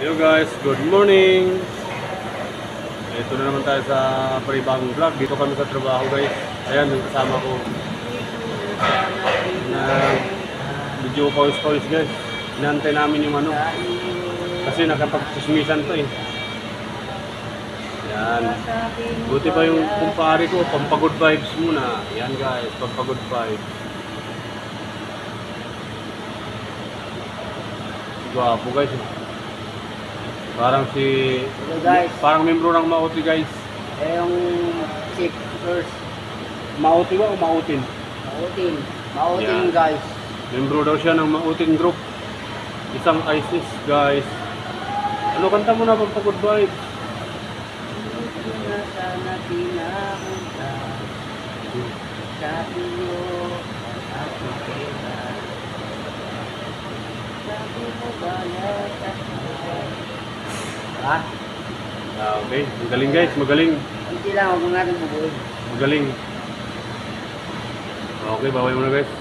Hello guys, good morning. Ito na naman tayo sa panibagong vlog. Dito kami sa trabaho guys. Ayan, yung kasama ko na medyo pawis-pawis guys. Inantay namin yung ano kasi nakapag-susmisan to eh. Yan. Buti pa yung kumpare ko, pampagod vibes muna. Yan guys, pampagod vibes. Gwapo guys. Parang Hello guys. Parang membro ng Mauti guys. Yung chief first. Mauti ba o Mautin? Mautin. Mautin Yan. guys. Membro daw siya ng Mautin Group. Isang ISIS guys. Ano kanta mo na pag pagod vibes? Sana pinapunta sa iyo ako kaya. Sabi mo ba ha? Okay, magaling guys, magaling. Hindi lang ako natin bubuhin. Magaling. Okay, bawal mo na guys.